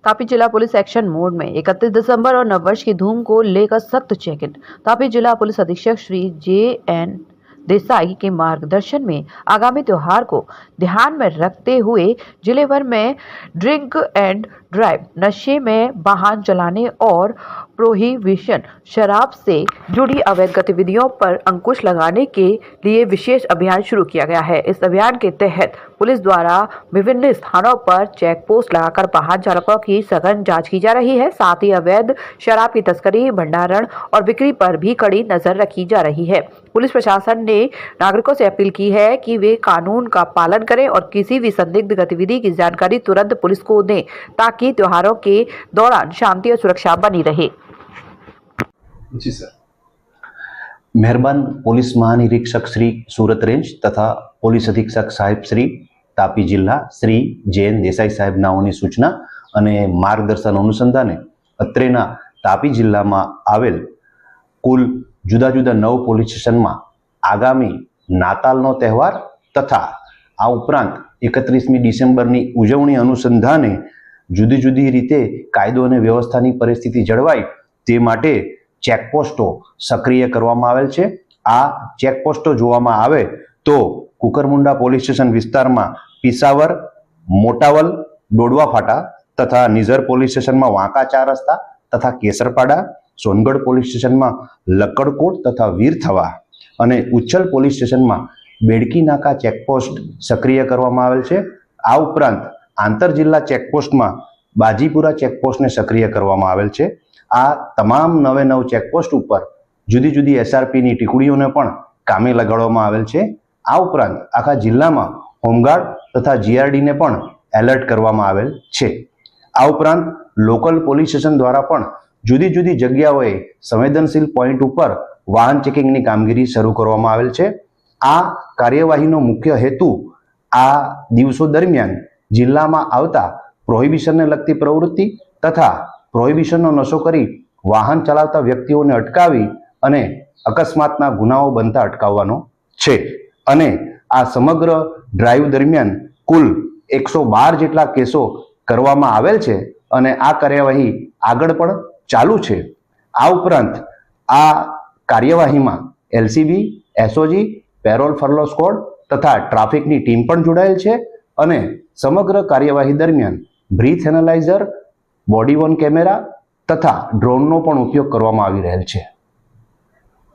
तापी जिला police action mode में 31 दिसंबर और नववर्ष की धूम को लेकर सख्त चेक इन। तापी जिला पुलिस अधीक्षक श्री JN देसाई के मार्गदर्शन में आगामी त्योहार को ध्यान में रखते हुए जिले भर में ड्रिंक एंड ड्राइव, नशे में वाहन चलाने और प्रोहिबिशन शराब से जुड़ी अवैध गतिविधियों पर अंकुश लगाने के लिए विशेष अभियान शुरू किया गया है। इस अभियान के तहत पुलिस द्वारा विभिन्न स्थानों पर चेक पोस्ट लगाकर वाहन चालकों की सघन जांच की जा रही है। साथ ही अवैध शराब की तस्करी, भंडारण और बिक्री पर भी कड़ी नजर रखी जा रही है। पुलिस प्रशासन ने नागरिकों से अपील की है कि वे कानून का पालन करें और किसी भी संदिग्ध गतिविधि की जानकारी तुरंत पुलिस को दें ताकि त्योहारों के दौरान शांति और सुरक्षा बनी रहे। जी सर। मेहरबान पोलीस महानिरीक्षक श्री सूरत रेंज तथा पोलीस अधीक्षक साहेब श्री तापी जिल्ला श्री JN देसाई साहेब नाओनी सूचना અને માર્ગદર્શન અનુસંધાને અત્રેના તાપી જિલ્લામાં આવેલ કુલ જુદા જુદા 9 પોલીસ સ્ટેશનમાં આગામી નાતાલનો તહેવાર તથા આ ઉપરાંત 31મી ડિસેમ્બરની ઉજવણી અનુસંધાને જુદી જુદી રીતે કાયદો અને વ્યવસ્થાની પરિસ્થિતિ જળવાય તે માટે ચેકપોસ્ટો સક્રિય કરવામાં આવેલ છે। આ ચેકપોસ્ટો જોવામાં આવે તો કુકરમુંડા પોલીસ સ્ટેશન વિસ્તારમાં પીસાવર, મોટાવલ, ડોડવા ફાટા तथा निजर पोलीस स्टेशन में वांका 4 रस्ता तथा केसरपाड़ा, सोनगढ़ पोलीस स्टेशन में लक्कड़कोट तथा वीरथवा अने उच्चल पोलीस स्टेशन में बेड़की नाका चेकपोस्ट सक्रिय करवामां आवेल छे। आ उपरांत आंतर जिल्ला चेकपोस्ट में बाजीपुरा चेकपोस्ट ने सक्रिय करवामां आवेल छे। आ तमाम नवे नव चेकपोस्ट पर जुदी जुदी SRP नी टीकड़ीओ ने पण कामे लगाडवामां आवेल छे। आ उपरांत आखा जिल्ला में होमगार्ड तथा GRD ने पण एलर्ट करवामां आवेल छे। आ उपरांत लोकल पोलीस स्टेशन द्वारा पण जुदी जुदी जग्याओए संवेदनशील पॉइंट पर वाहन चेकिंगनी कामगीरी शरू करवामां आवेल छे। आ कार्यवाहीनो मुख्य हेतु आ दिवसों दरमियान जिल्लामां आवता प्रोहिबिशनने लगती प्रवृत्ति तथा प्रोहिबिशननो नशो करी वाहन चलावता व्यक्तिओने अटकावी अने अकस्मातना गुनाओ बनता अटकाववानो छे। अने आ समग्र ड्राइव दरमियान कुल 112 जेटला केसो करवामां आवेल छे अने आ कार्यवाही आगळ पण चालू छे। आ उपरांत आ कार्यवाहीमां LCB, SOG, पेरोल फरलो स्क्वॉड तथा ट्राफिकनी टीम पण जोडाયેલ છે અને સમગ્ર કાર્યવાહી દરમિયાન breath analyser, body worn camera તથા ડ્રોનનો પણ ઉપયોગ કરવામાં આવી રહેલ છે।